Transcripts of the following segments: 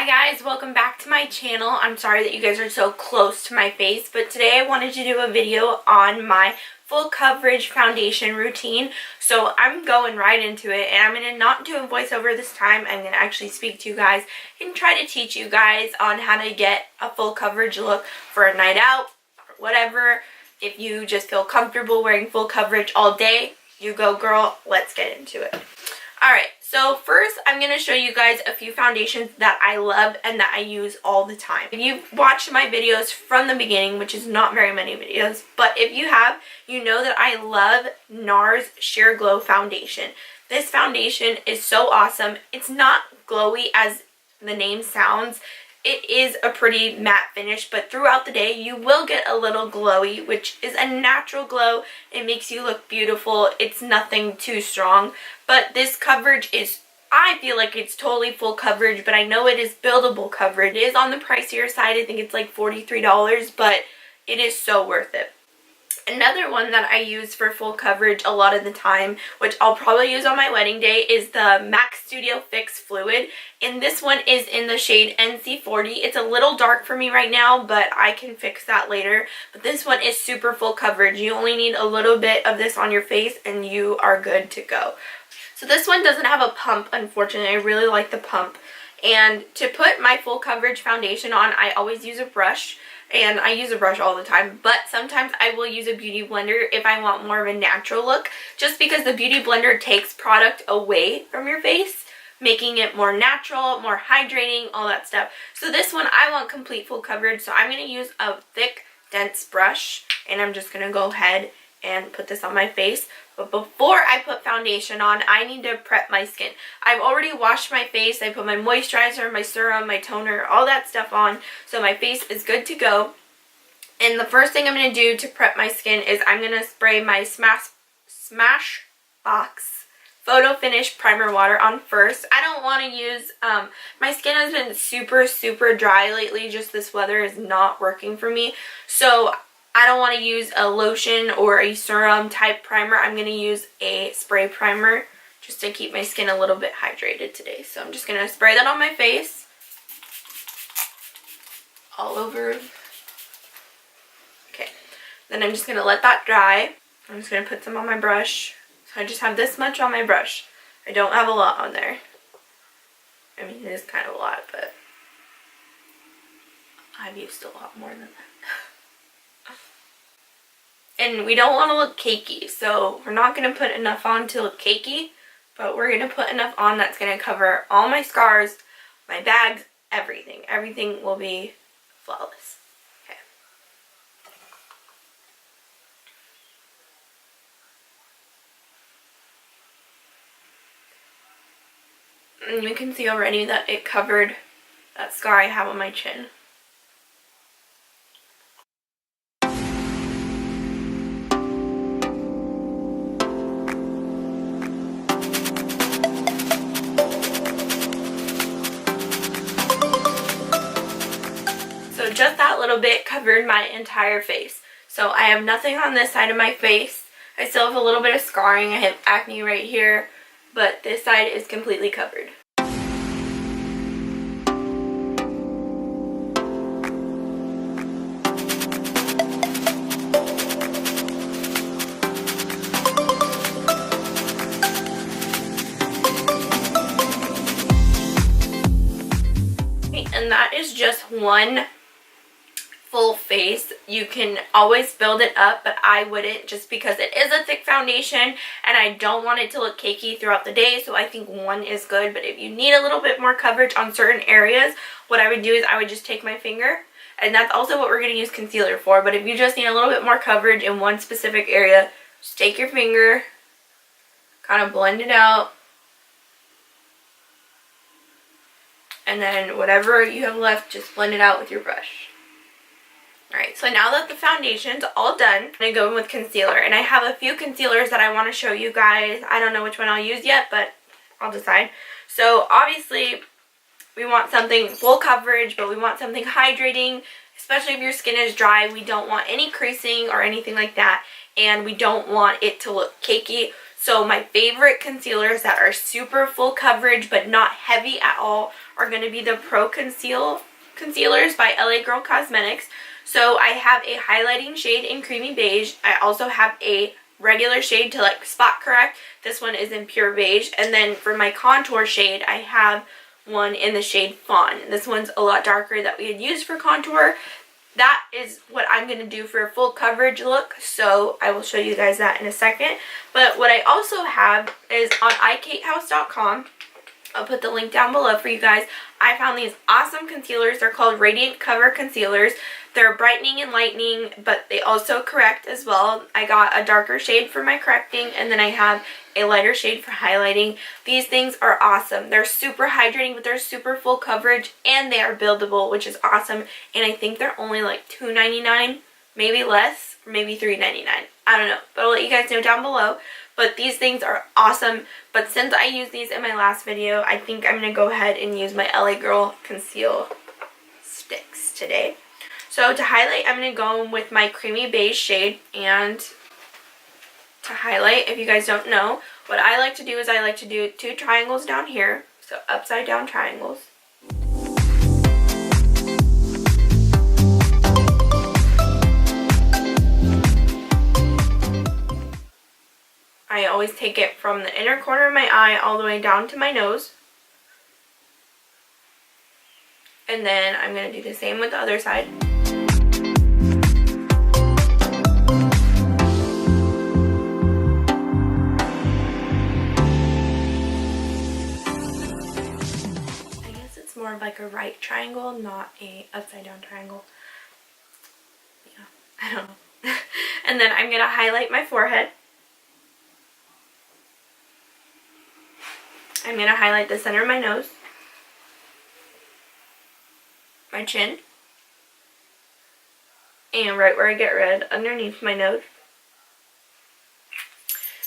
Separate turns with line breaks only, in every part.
Hi guys, welcome back to my channel. I'm sorry that you guys are so close to my face, but today I wanted to do a video on my full coverage foundation routine. So I'm going right into it, and I'm going to not do a voiceover this time. I'm going to actually speak to you guys and try to teach you guys on how to get a full coverage look for a night out or whatever. If you just feel comfortable wearing full coverage all day, you go girl, let's get into it. Alright, so first I'm going to show you guys a few foundations that I love and that I use all the time. If you've watched my videos from the beginning, which is not very many videos, but if you have, you know that I love Nars Sheer Glow Foundation. This foundation is so awesome. It's not glowy as the name sounds. It is a pretty matte finish, but throughout the day you will get a little glowy, which is a natural glow. It makes you look beautiful. It's nothing too strong, but this coverage is, I feel like it's totally full coverage, but I know it is buildable coverage. It is on the pricier side. I think it's like $43, but it is so worth it. Another one that I use for full coverage a lot of the time, which I'll probably use on my wedding day, is the MAC Studio Fix Fluid. And this one is in the shade NC40. It's a little dark for me right now, but I can fix that later. But this one is super full coverage. You only need a little bit of this on your face and you are good to go. So this one doesn't have a pump, unfortunately. I really like the pump. And to put my full coverage foundation on, I always use a brush. And I use a brush all the time, but sometimes I will use a beauty blender if I want more of a natural look, just because the beauty blender takes product away from your face, making it more natural, more hydrating, all that stuff. So this one I want complete full coverage, so I'm going to use a thick, dense brush, and I'm just going to go ahead and put this on my face. But before I put foundation on, I need to prep my skin. I've already washed my face. I put my moisturizer, my serum, my toner, all that stuff on. So my face is good to go. And the first thing I'm going to do to prep my skin is I'm going to spray my Smashbox Photo Finish Primer Water on first. I don't want to use, my skin has been super dry lately. Just this weather is not working for me. So I don't want to use a lotion or a serum type primer. I'm going to use a spray primer just to keep my skin a little bit hydrated today. So I'm just going to spray that on my face. All over. Okay. Then I'm just going to let that dry. I'm just going to put some on my brush. So I just have this much on my brush. I don't have a lot on there. I mean, it is kind of a lot, but I've used a lot more than that. And we don't want to look cakey, so we're not going to put enough on to look cakey, but we're going to put enough on that's going to cover all my scars, my bags, everything. Everything will be flawless. Okay. And you can see already that it covered that scar I have on my chin. Just that little bit covered my entire face. So I have nothing on this side of my face. I still have a little bit of scarring. I have acne right here, but this side is completely covered. And that is just one full face. You can always build it up, but I wouldn't, just because it is a thick foundation and I don't want it to look cakey throughout the day. So I think one is good, but if you need a little bit more coverage on certain areas, what I would do is I would just take my finger, and that's also what we're going to use concealer for. But if you just need a little bit more coverage in one specific area, just take your finger, kind of blend it out, and then whatever you have left, just blend it out with your brush. Alright, so now that the foundation's all done, I'm going to go in with concealer. And I have a few concealers that I want to show you guys. I don't know which one I'll use yet, but I'll decide. So obviously, we want something full coverage, but we want something hydrating, especially if your skin is dry. We don't want any creasing or anything like that, and we don't want it to look cakey. So my favorite concealers that are super full coverage but not heavy at all are going to be the Pro Concealers by LA Girl Cosmetics. So I have a highlighting shade in Creamy Beige. I also have a regular shade to like spot correct. This one is in Pure Beige. And then for my contour shade, I have one in the shade Fawn. This one's a lot darker that we had used for contour. That is what I'm going to do for a full coverage look, so I will show you guys that in a second. But what I also have is on iKateHouse.com. I'll put the link down below for you guys. I found these awesome concealers. They're called Radiant Cover Concealers. They're brightening and lightening, but they also correct as well. I got a darker shade for my correcting, and then I have a lighter shade for highlighting. These things are awesome. They're super hydrating, but they're super full coverage, and they are buildable, which is awesome. And I think they're only like $2.99, maybe less, or maybe $3.99. I don't know, but I'll let you guys know down below. But these things are awesome. But since I used these in my last video, I think I'm going to go ahead and use my LA Girl Conceal Sticks today. So to highlight, I'm going to go with my Creamy Beige shade. And to highlight, if you guys don't know, what I like to do is I like to do 2 triangles down here. So upside down triangles. I always take it from the inner corner of my eye all the way down to my nose. And then I'm going to do the same with the other side. I guess it's more of like a right triangle, not a upside down triangle. Yeah, I don't know. And then I'm going to highlight my forehead. I'm going to highlight the center of my nose, my chin, and right where I get red underneath my nose.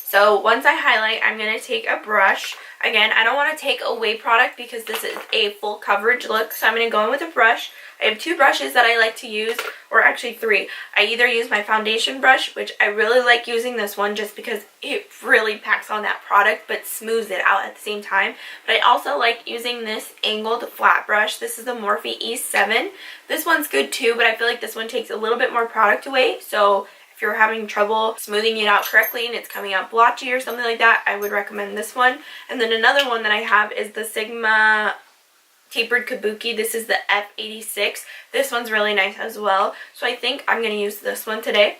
So once I highlight, I'm going to take a brush. Again, I don't want to take away product because this is a full coverage look, so I'm going to go in with a brush. I have 2 brushes that I like to use, or actually 3. I either use my foundation brush, which I really like using this one just because it really packs on that product but smooths it out at the same time. But I also like using this angled flat brush. This is the Morphe E7. This one's good too, but I feel like this one takes a little bit more product away. So if you're having trouble smoothing it out correctly and it's coming out blotchy or something like that, I would recommend this one. And then another one that I have is the Sigma Tapered Kabuki. This is the F86. This one's really nice as well. So I think I'm going to use this one today.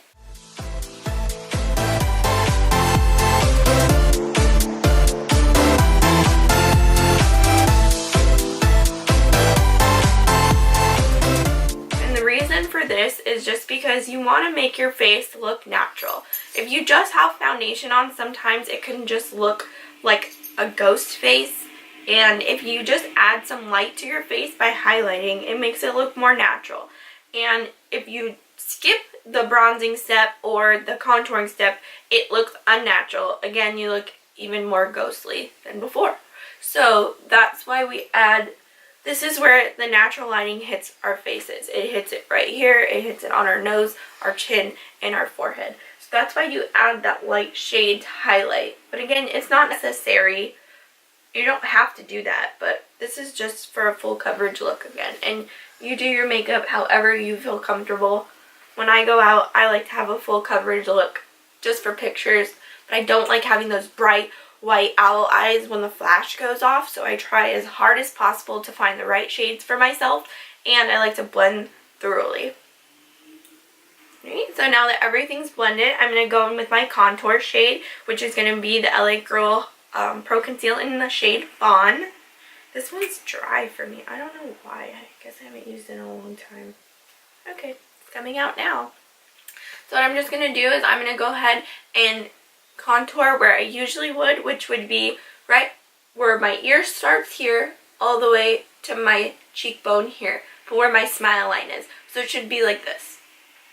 And the reason for this is just because you want to make your face look natural. If you just have foundation on, sometimes it can just look like a ghost face. And if you just add some light to your face by highlighting, it makes it look more natural. And if you skip the bronzing step or the contouring step, it looks unnatural. Again, you look even more ghostly than before. So that's why we add, this is where the natural lighting hits our faces. It hits it right here, it hits it on our nose, our chin, and our forehead. So that's why you add that light shade to highlight. But again, it's not necessary. You don't have to do that, but this is just for a full coverage look again. And you do your makeup however you feel comfortable. When I go out, I like to have a full coverage look just for pictures. But I don't like having those bright white owl eyes when the flash goes off. So I try as hard as possible to find the right shades for myself. And I like to blend thoroughly. Alright, so now that everything's blended, I'm going to go in with my contour shade, which is going to be the LA Girl Pro Conceal in the shade Fawn. This one's dry for me. I don't know why. I guess I haven't used it in a long time. Okay, it's coming out now. So what I'm just going to do is I'm going to go ahead and contour where I usually would, which would be right where my ear starts here all the way to my cheekbone here, but where my smile line is. So it should be like this.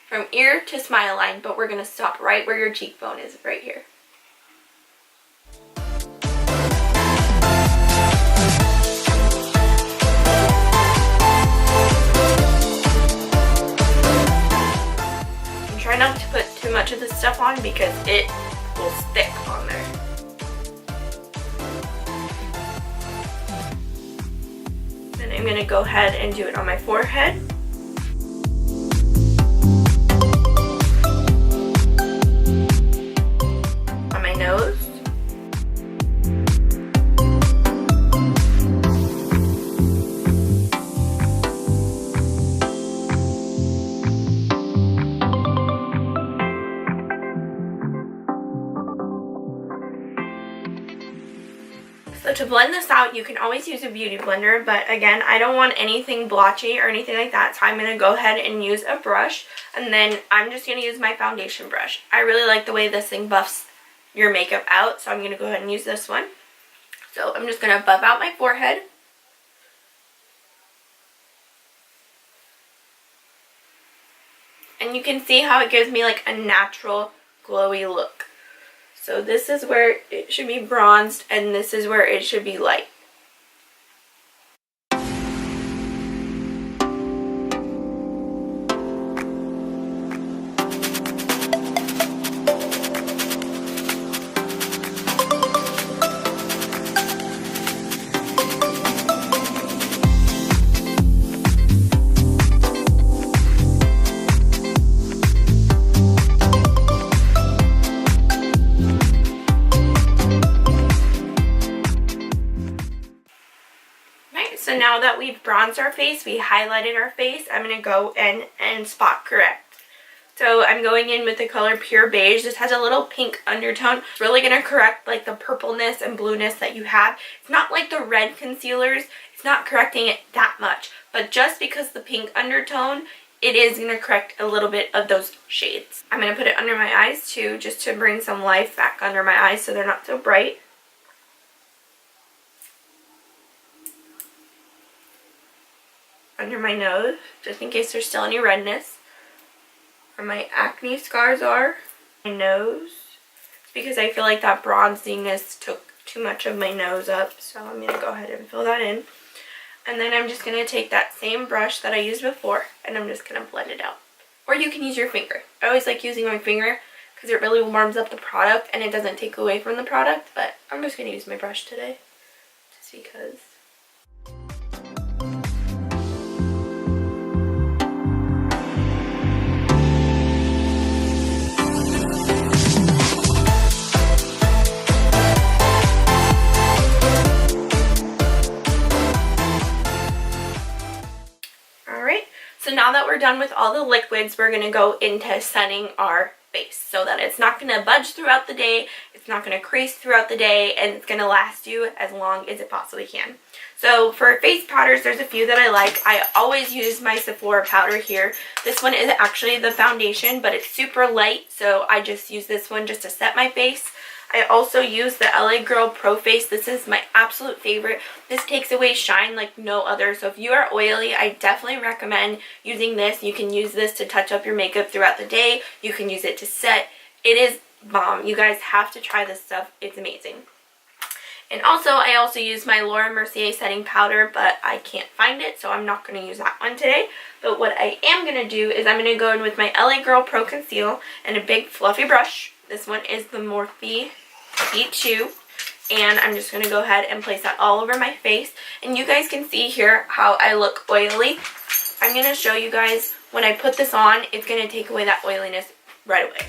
From ear to smile line, but we're going to stop right where your cheekbone is, right here. Try not to put too much of this stuff on because it will stick on there. going to go ahead and do it on my forehead. On my nose. So to blend this out, you can always use a beauty blender, but again, I don't want anything blotchy or anything like that, so I'm going to go ahead and use a brush, and then I'm just going to use my foundation brush. I really like the way this thing buffs your makeup out, so I'm going to go ahead and use this one. So I'm just going to buff out my forehead. And you can see how it gives me like a natural glowy look. So this is where it should be bronzed, and this is where it should be light. So now that we've bronzed our face, we highlighted our face, I'm going to go in and spot correct. So I'm going in with the color Pure Beige. This has a little pink undertone. It's really going to correct like the purpleness and blueness that you have. It's not like the red concealers. It's not correcting it that much. But just because the pink undertone, it is going to correct a little bit of those shades. I'm going to put it under my eyes too, just to bring some life back under my eyes so they're not so bright. Under my nose, just in case there's still any redness. Where my acne scars are. My nose. It's because I feel like that bronziness took too much of my nose up. So I'm going to go ahead and fill that in. And then I'm just going to take that same brush that I used before, and I'm just going to blend it out. Or you can use your finger. I always like using my finger because it really warms up the product and it doesn't take away from the product. But I'm just going to use my brush today. Just because. So now that we're done with all the liquids, we're going to go into setting our face so that it's not going to budge throughout the day, it's not going to crease throughout the day, and it's going to last you as long as it possibly can. So for face powders, there's a few that I like. I always use my Sephora powder here. This one is actually the foundation, but it's super light, so I just use this one just to set my face. I also use the LA Girl Pro Face. This is my absolute favorite. This takes away shine like no other. So if you are oily, I definitely recommend using this. You can use this to touch up your makeup throughout the day. You can use it to set. It is bomb. You guys have to try this stuff. It's amazing. And also, I also use my Laura Mercier setting powder, but I can't find it, so I'm not going to use that one today. But what I am going to do is I'm going to go in with my LA Girl Pro Conceal and a big fluffy brush. This one is the Morphe E2, and I'm just going to go ahead and place that all over my face. And you guys can see here how I look oily. I'm going to show you guys when I put this on, it's going to take away that oiliness right away.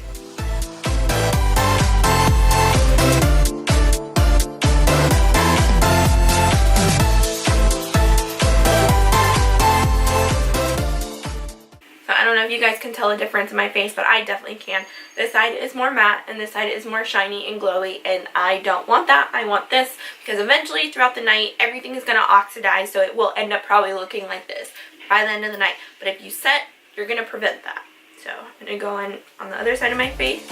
I don't know if you guys can tell a difference in my face, but I definitely can. This side is more matte and this side is more shiny and glowy, and I don't want that. I want this because eventually throughout the night everything is going to oxidize, so it will end up probably looking like this by the end of the night. But if you set, you're going to prevent that. So I'm going to go in on the other side of my face.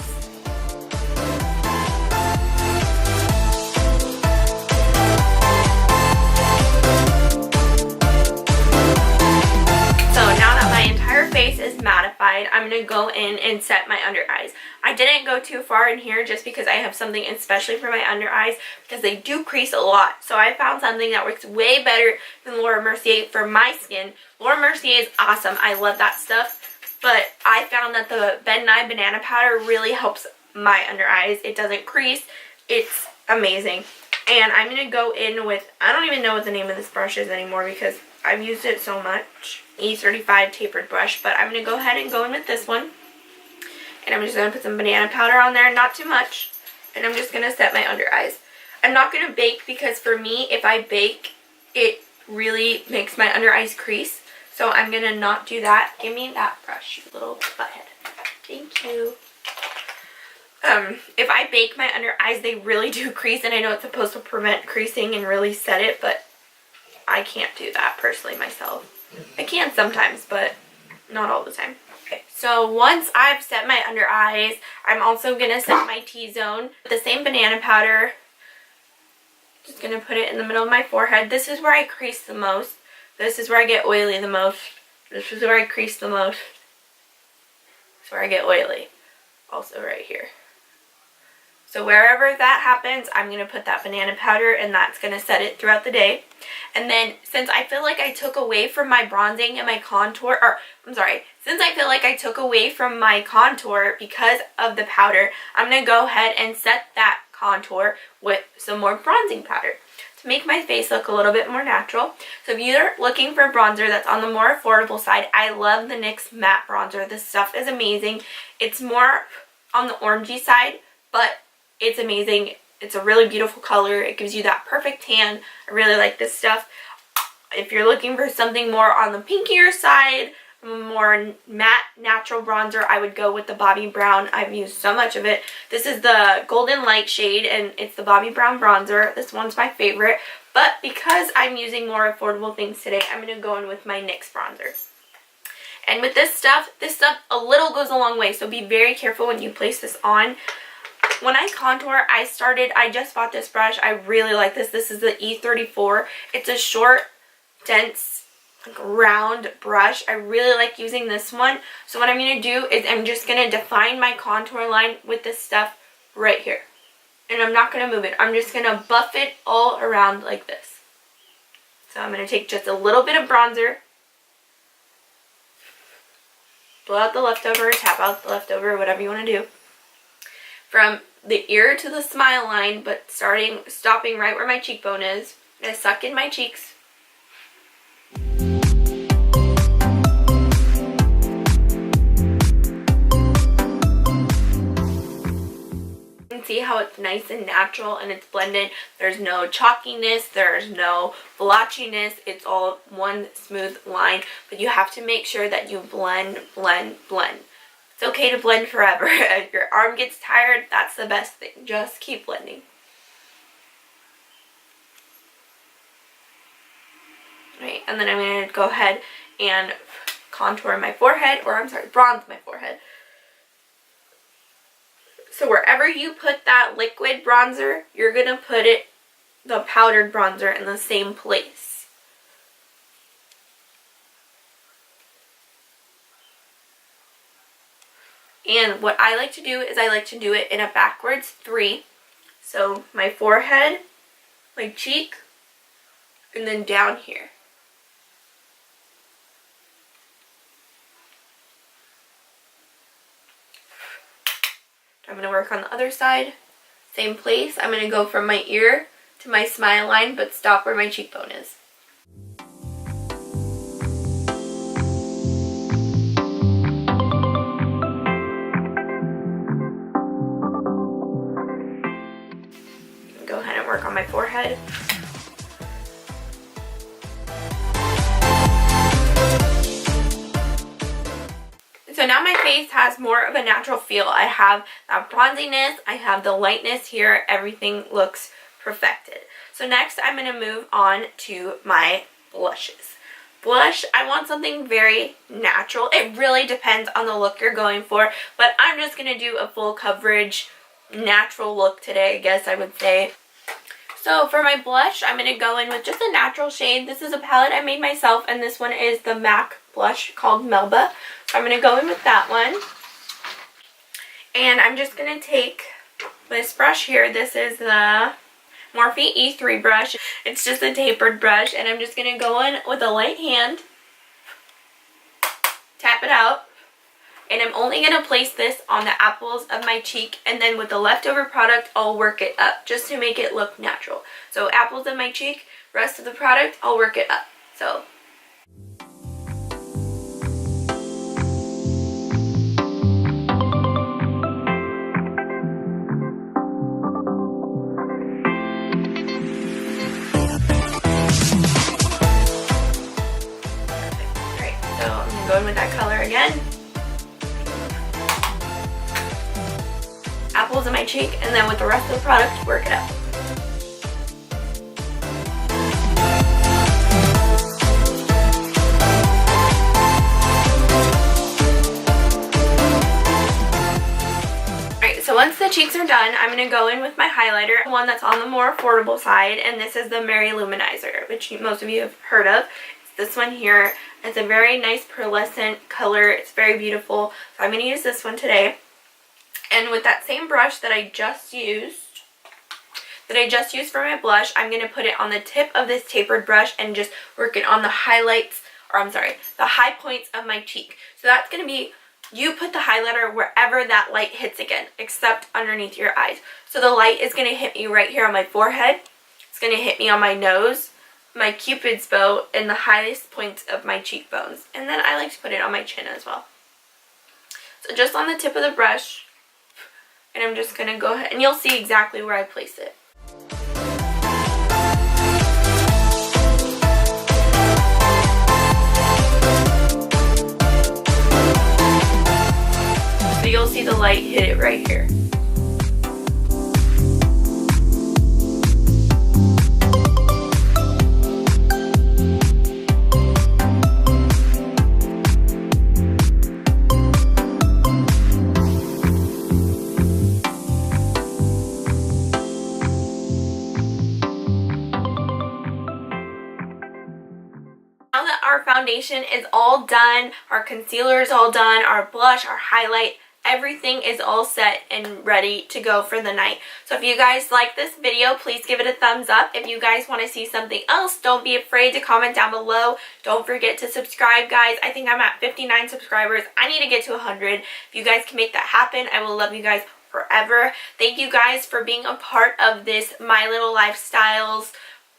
Face is mattified, I'm going to go in and set my under eyes. I didn't go too far in here just because I have something especially for my under eyes because they do crease a lot. So I found something that works way better than Laura Mercier for my skin. Laura Mercier is awesome. I love that stuff. But I found that the Ben Nye Banana Powder really helps my under eyes. It doesn't crease. It's amazing. And I'm going to go in with, I don't even know what the name of this brush is anymore because I've used it so much. E35 tapered brush, but I'm going to go ahead and go in with this one. And I'm just going to put some banana powder on there, not too much. And I'm just going to set my under eyes. I'm not going to bake because for me, if I bake, it really makes my under eyes crease. So I'm going to not do that. Give me that brush, you little butthead. Thank you. If I bake my under eyes, they really do crease. And I know it's supposed to prevent creasing and really set it, but I can't do that personally myself. I can sometimes, but not all the time. Okay, so once I've set my under eyes, I'm also going to set my T-zone with the same banana powder. Just going to put it in the middle of my forehead. This is where I crease the most. This is where I get oily the most. This is where I crease the most. This is where I get oily. Also right here. So wherever that happens, I'm going to put that banana powder and that's going to set it throughout the day. And then since I feel like I took away from my bronzing and my contour, since I feel like I took away from my contour because of the powder, I'm going to go ahead and set that contour with some more bronzing powder to make my face look a little bit more natural. So if you're looking for bronzer that's on the more affordable side, I love the NYX Matte Bronzer. This stuff is amazing. It's more on the orangey side, but it's amazing. It's a really beautiful color. It gives you that perfect tan. I really like this stuff. If you're looking for something more on the pinkier side, more matte natural bronzer, I would go with the Bobbi Brown. I've used so much of it. This is the Golden Light shade and it's the Bobbi Brown bronzer. This one's my favorite. But because I'm using more affordable things today, I'm going to go in with my NYX bronzer. And with this stuff a little goes a long way. So be very careful when you place this on. When I contour, I just bought this brush. I really like this. This is the E34. It's a short, dense, like round brush. I really like using this one. So what I'm going to do is I'm just going to define my contour line with this stuff right here. And I'm not going to move it. I'm just going to buff it all around like this. So I'm going to take just a little bit of bronzer. Blow out the leftover, tap out the leftover, whatever you want to do. From the ear to the smile line, but stopping right where my cheekbone is. I'm going to suck in my cheeks. You can see how it's nice and natural and it's blended. There's no chalkiness, there's no blotchiness. It's all one smooth line, but you have to make sure that you blend, blend, blend. It's okay to blend forever. If your arm gets tired, that's the best thing. Just keep blending. Right, and then I'm going to go ahead and contour my forehead, bronze my forehead. So wherever you put that liquid bronzer, you're going to put the powdered bronzer in the same place. And what I like to do is I like to do it in a backwards 3. So my forehead, my cheek, and then down here. I'm going to work on the other side. Same place. I'm going to go from my ear to my smile line, but stop where my cheekbone is. Go ahead and work on my forehead. So now my face has more of a natural feel. I have that bronziness, I have the lightness here, everything looks perfected. So next I'm going to move on to my blushes. Blush, I want something very natural. It really depends on the look you're going for, but I'm just going to do a full coverage natural look today, I guess I would say. So for my blush, I'm going to go in with just a natural shade. This is a palette I made myself, and this one is the MAC blush called Melba. So I'm going to go in with that one. And I'm just going to take this brush here. This is the Morphe E3 brush. It's just a tapered brush, and I'm just going to go in with a light hand, tap it out. And I'm only going to place this on the apples of my cheek, and then with the leftover product, I'll work it up just to make it look natural. So apples of my cheek, rest of the product, I'll work it up. So I'm going with that color again. Apples in my cheek, and then with the rest of the product, work it up. Alright, so once the cheeks are done, I'm going to go in with my highlighter, one that's on the more affordable side, and this is the Mary Luminizer, which most of you have heard of. It's this one here. It's a very nice pearlescent color. It's very beautiful. So I'm going to use this one today. And with that same brush that I just used for my blush, I'm going to put it on the tip of this tapered brush and just work it on the highlights, or I'm sorry, the high points of my cheek. So that's going to be, you put the highlighter wherever that light hits again, except underneath your eyes. So the light is going to hit me right here on my forehead. It's going to hit me on my nose, my cupid's bow, and the highest points of my cheekbones. And then I like to put it on my chin as well. So just on the tip of the brush. And I'm just going to go ahead, and you'll see exactly where I place it. So you'll see the light hit it right here. Our foundation is all done, our concealer is all done, our blush, our highlight, everything is all set and ready to go for the night. So if you guys like this video, please give it a thumbs up. If you guys want to see something else, don't be afraid to comment down below. Don't forget to subscribe, guys. I think I'm at 59 subscribers. I need to get to 100. If you guys can make that happen, I will love you guys forever. Thank you guys for being a part of this My Little Lifestyles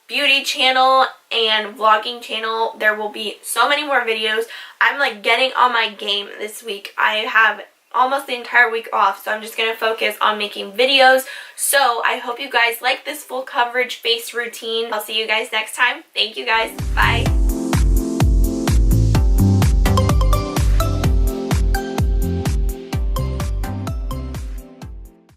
beauty channel and vlogging channel. There will be so many more videos. I'm like getting on my game this week. I have almost the entire week off, so I'm just going to focus on making videos. So I hope you guys like this full coverage face routine. I'll see you guys next time. Thank you guys. Bye.